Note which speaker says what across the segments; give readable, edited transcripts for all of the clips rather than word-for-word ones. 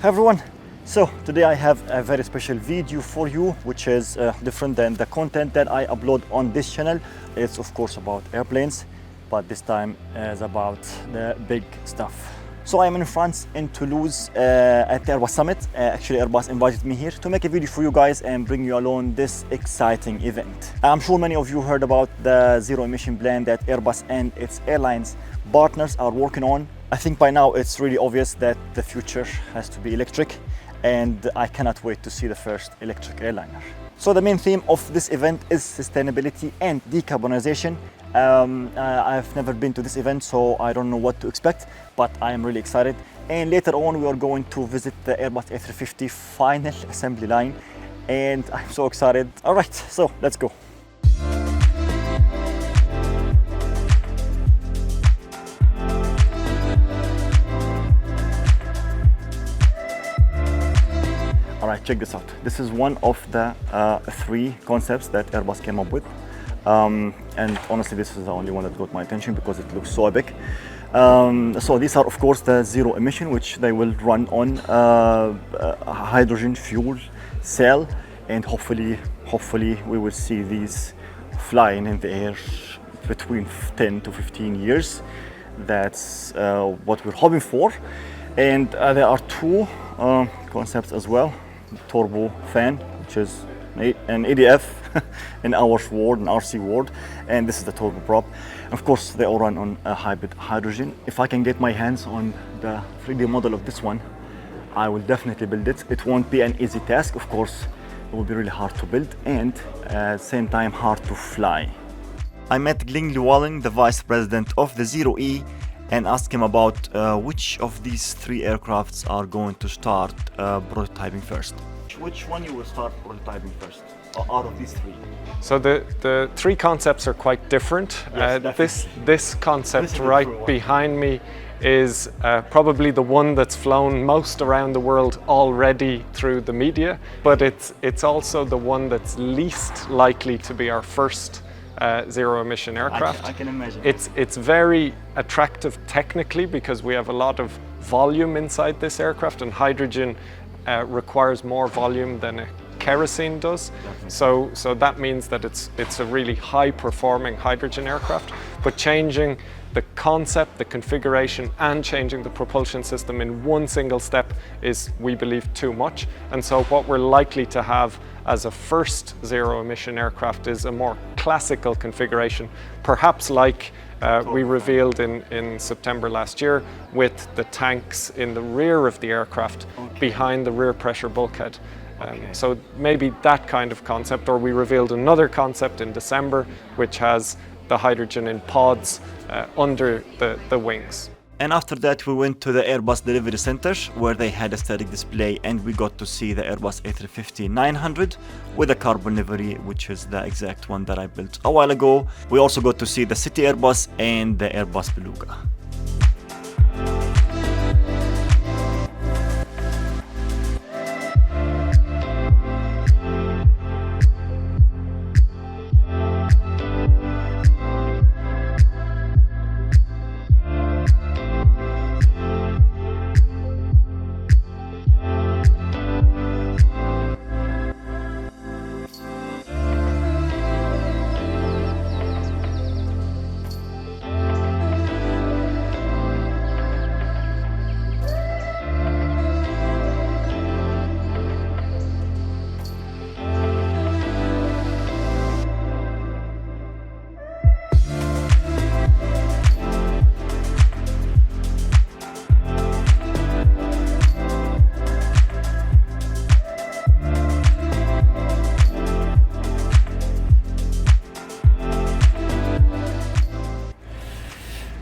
Speaker 1: Hi everyone. So today I have a very special video for you, which is different than the content that I upload on this channel. It's of course about airplanes, but this time is about the big stuff. So I am in France, in Toulouse, at the Airbus Summit. Actually, Airbus invited me here to make a video for you guys and bring you along this exciting event. I'm sure many of you heard about the zero emission plan that Airbus and its airlines partners are working on. I think by now it's really obvious that the future has to be electric, and I cannot wait to see the first electric airliner. So the main theme of this event is sustainability and decarbonization. I've never been to this event, so I don't know what to expect, but I am really excited. And later on we are going to visit the Airbus A350 final assembly line, and I'm so excited. All right, so let's go. All right, check this out. This is one of the three concepts that Airbus came up with. And honestly, this is the only one that got my attention because it looks so epic. So these are, of course, the zero emission, which they will run on a hydrogen fuel cell. And hopefully we will see these flying in the air between 10 to 15 years. That's what we're hoping for. And there are two concepts as well. Turbo fan, which is an ADF in our world, an RC world, and this is the turboprop. Of course, they all run on a hybrid hydrogen. If I can get my hands on the 3D model of this one, I will definitely build it. It won't be an easy task, of course. It will be really hard to build and at the same time hard to fly. I met LiQWYD, the vice president of the ZEROe, and asked him about which of these three aircrafts are going to start prototyping first. Which one you will start prototyping first out of these three?
Speaker 2: So the three concepts are quite different.
Speaker 1: Yes,
Speaker 2: this concept right behind me is probably the one that's flown most around the world already through the media, but it's also the one that's least likely to be our first zero emission aircraft.
Speaker 1: I can imagine.
Speaker 2: It's very attractive technically because we have a lot of volume inside this aircraft, and hydrogen requires more volume than a kerosene does. So that means that it's a really high performing hydrogen aircraft, but changing the concept, the configuration, and changing the propulsion system in one single step is, we believe, too much. And so what we're likely to have as a first zero emission aircraft is a more classical configuration, perhaps like we revealed in September last year, with the tanks in the rear of the aircraft behind the rear pressure bulkhead. So maybe that kind of concept, or we revealed another concept in December, which has the hydrogen in pods under the wings.
Speaker 1: And after that we went to the Airbus delivery center where they had a static display, and we got to see the Airbus A350-900 with a carbon livery, which is the exact one that I built a while ago. We also got to see the City Airbus and the Airbus Beluga.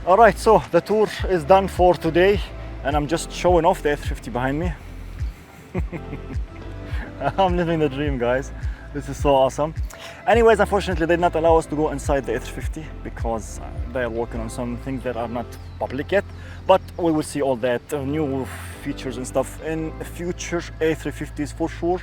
Speaker 1: All right, so the tour is done for today, and I'm just showing off the A350 behind me. I'm living the dream, guys. This is so awesome. Anyways, unfortunately, they did not allow us to go inside the A350 because they are working on some things that are not public yet. But we will see all that new features and stuff in future A350s for sure.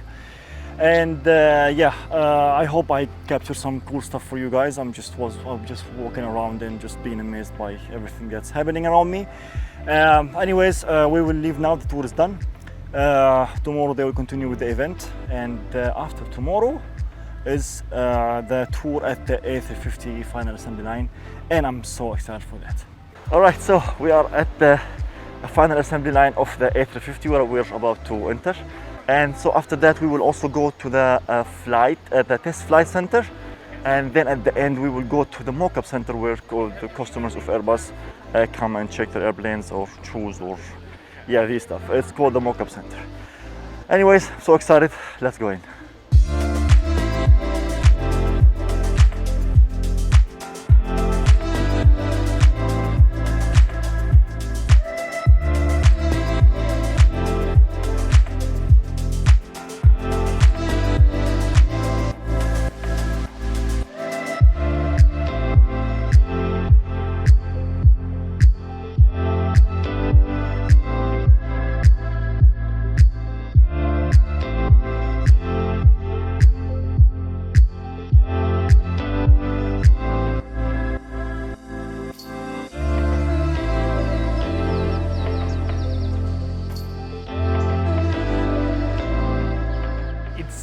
Speaker 1: And I hope I capture some cool stuff for you guys. I'm just walking around and just being amazed by everything that's happening around me. Anyways, we will leave now. The tour is done. Tomorrow they will continue with the event, and after tomorrow is the tour at the A350 final assembly line, and I'm so excited for that. All right, so we are at the final assembly line of the A350 where we're about to enter, and so after that we will also go to the the test flight center, and then at the end we will go to the mock-up center where all the customers of Airbus come and check their airplanes or choose or these stuff. It's called the mock-up center. Anyways, so excited, let's go in.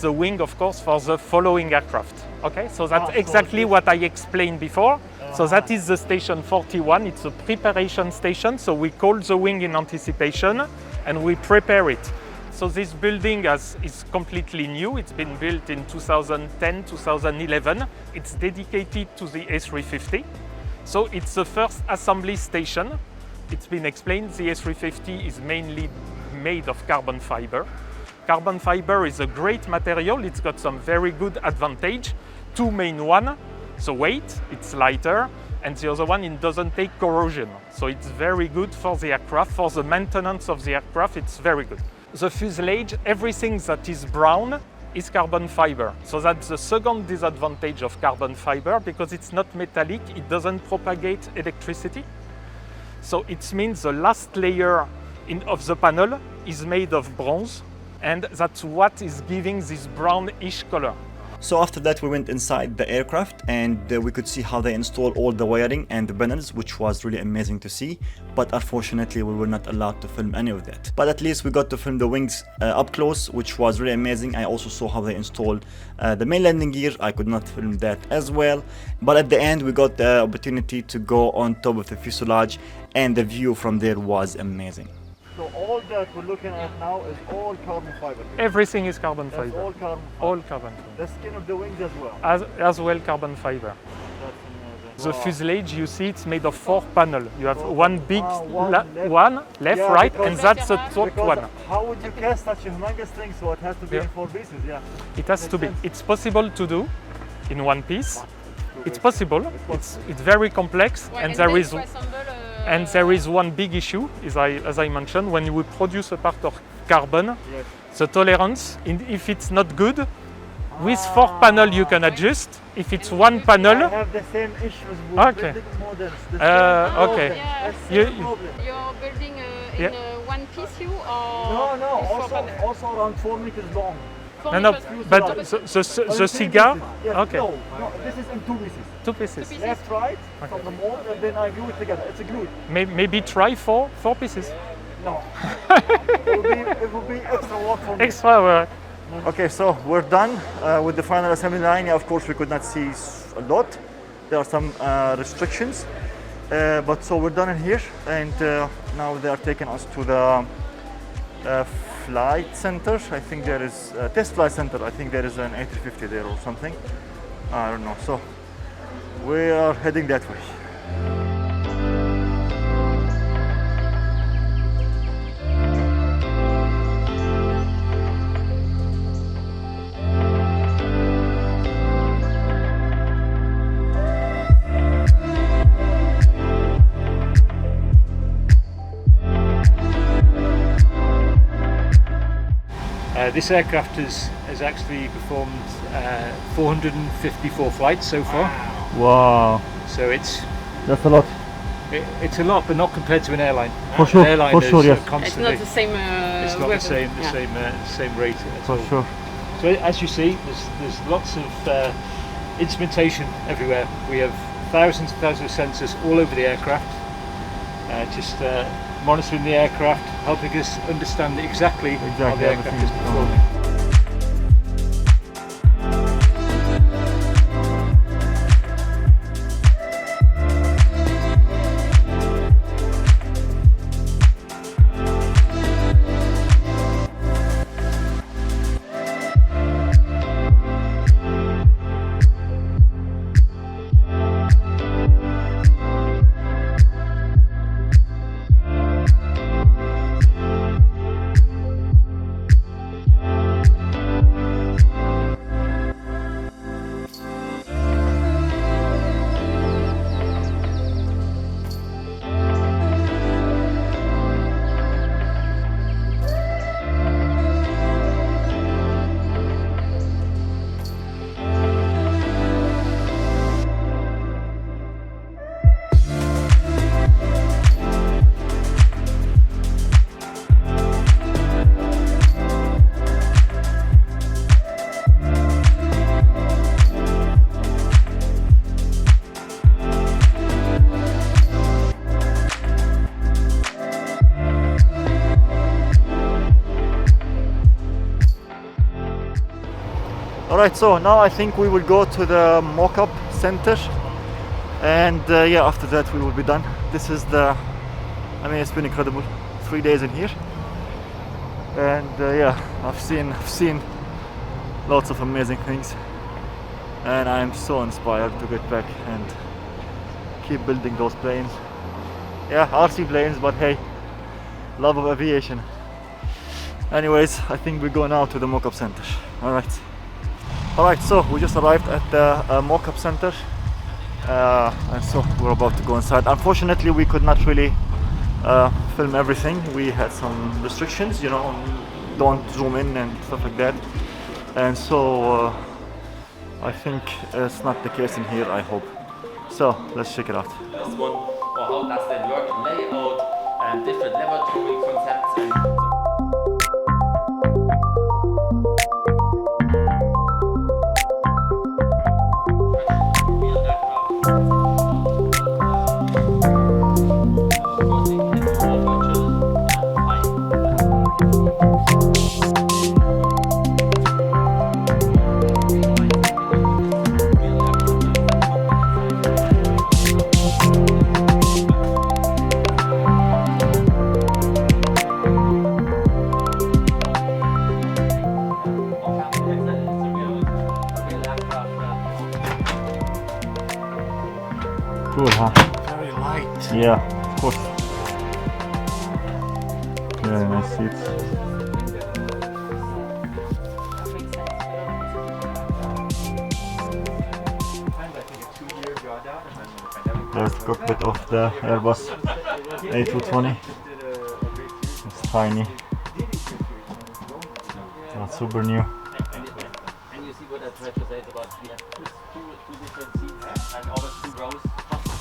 Speaker 3: The wing, of course, for the following aircraft. Okay, so that's exactly what I explained before. So that is the station 41. It's a preparation station. So we call the wing in anticipation and we prepare it. So this building is completely new. It's been built in 2010, 2011. It's dedicated to the A350. So it's the first assembly station. It's been explained, the A350 is mainly made of carbon fiber. Carbon fiber is a great material. It's got some very good advantage. Two main one, the weight, it's lighter, and the other one, it doesn't take corrosion. So it's very good for the aircraft, for the maintenance of the aircraft, it's very good. The fuselage, everything that is brown is carbon fiber. So that's the second disadvantage of carbon fiber because it's not metallic, it doesn't propagate electricity. So it means the last layer of the panel is made of bronze, and that's what is giving this brownish color.
Speaker 1: So after that we went inside the aircraft and we could see how they install all the wiring and the panels, which was really amazing to see, but unfortunately we were not allowed to film any of that. But at least we got to film the wings up close, which was really amazing. I also saw how they installed the main landing gear. I could not film that as well, but at the end we got the opportunity to go on top of the fuselage and the view from there was amazing. So all that we're looking at now is all carbon fiber.
Speaker 3: Everything is carbon fiber.
Speaker 1: All carbon fiber.
Speaker 3: All carbon fiber.
Speaker 1: The skin of the wings as well.
Speaker 3: As well carbon fiber.
Speaker 1: That's
Speaker 3: The
Speaker 1: wow.
Speaker 3: fuselage, you see, it's made of 4 panels. You have one big
Speaker 1: one
Speaker 3: left,
Speaker 1: yeah,
Speaker 3: right, and that's the top one.
Speaker 1: How would you cast such a humongous thing so it has to be in 4 pieces? Yeah.
Speaker 3: It has to be. It's possible to do in one piece. It's possible. It's very complex, and there is one big issue, as I mentioned, when we produce a part of carbon, the tolerance, if it's not good, with 4 panels you can adjust. If it's 1 panel,
Speaker 1: I have the same issues with building models.
Speaker 3: Okay.
Speaker 4: Yes.
Speaker 3: You're
Speaker 4: building in one piece, or
Speaker 1: No. Also around 4 meters long.
Speaker 3: No, but the cigar. Okay.
Speaker 1: No, this is in 2 pieces.
Speaker 3: 2 pieces.
Speaker 1: Left, right, from the mold, and then I glue it together. It's a glue.
Speaker 3: Maybe try 4 pieces.
Speaker 1: No. it will be extra work for me.
Speaker 3: Extra work.
Speaker 1: Okay, so we're done with the final assembly line. Of course, we could not see a lot. There are some restrictions, but so we're done in here, and now they are taking us to the flight center. I think there is a test flight center. I think there is an A350 there or something. I don't know. So we are heading that way.
Speaker 5: This aircraft has actually performed 454 flights so far.
Speaker 1: Wow.
Speaker 5: So
Speaker 1: That's a lot.
Speaker 5: it's a lot, but not compared to an airline.
Speaker 1: For sure,
Speaker 5: An airline
Speaker 1: for sure,
Speaker 5: is,
Speaker 1: yes.
Speaker 4: it's
Speaker 5: constantly.
Speaker 4: not the same.
Speaker 5: It's not the same rate at all.
Speaker 1: sure.
Speaker 5: So as you see, there's lots of instrumentation everywhere. We have thousands and thousands of sensors all over the aircraft. just monitoring the aircraft, helping us understand exactly how the aircraft
Speaker 1: everything
Speaker 5: is performing.
Speaker 1: Alright, so now I think we will go to the mock-up center, and yeah, after that we will be done. This is the, I mean, it's been incredible, 3 days in here, and yeah, I've seen lots of amazing things, and I am so inspired to get back and keep building those planes. Yeah, RC planes, but hey, love of aviation. Anyways, I think we go now to the mock-up center. Alright, so we just arrived at the mock-up center, and so we're about to go inside. Unfortunately, we could not really film everything. We had some restrictions, you know, don't zoom in and stuff like that, and so I think it's not the case in here, I hope. So let's check it out.
Speaker 6: This one, or how does that work in layout, and different laboratory concepts. And
Speaker 1: Cool, huh?
Speaker 5: Very light.
Speaker 1: Yeah, of course. Very nice seats. There's the cockpit of the Airbus A350. It's tiny. Not super new.
Speaker 6: you see what I tried to say about we have two different seats and always 2 rows.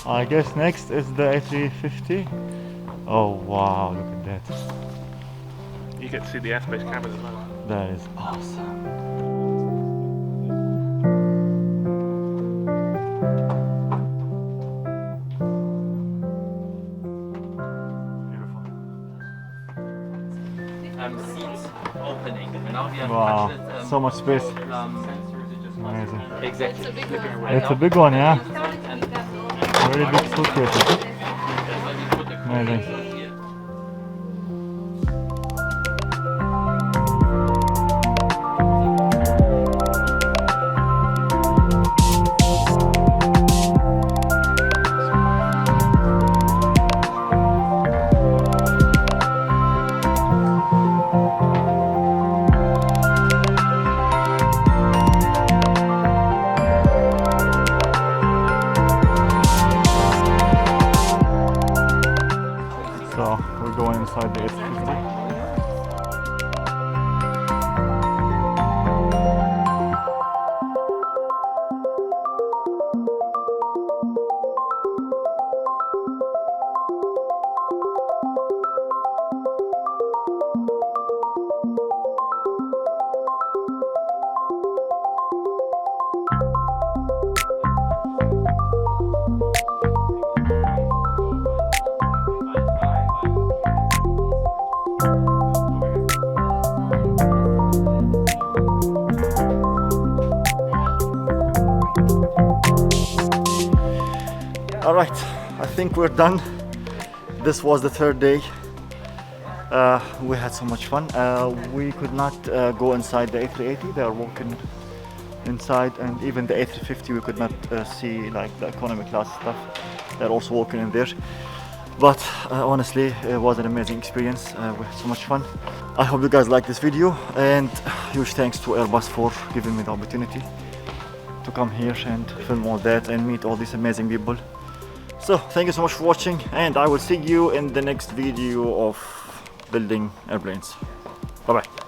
Speaker 1: I guess next is the A350. Oh wow, look at that.
Speaker 5: You get to see the airspace cameras as well.
Speaker 1: That is awesome.
Speaker 6: Seats opening. Now we have
Speaker 1: Wow,
Speaker 6: touched it,
Speaker 1: so much space.
Speaker 6: Amazing.
Speaker 1: Amazing.
Speaker 6: Exactly.
Speaker 1: It's a big one, yeah.
Speaker 6: And
Speaker 1: Very big suitcase. Amazing. So we're going inside the A350. All right, I think we're done. This was the third day. We had so much fun. We could not go inside the A380. They are walking inside, and even the A350 we could not see, like the economy class stuff. They're also walking in there. But honestly, it was an amazing experience. We had so much fun. I hope you guys like this video, and huge thanks to Airbus for giving me the opportunity to come here and film all that and meet all these amazing people. So thank you so much for watching, and I will see you in the next video of building airplanes. Bye bye.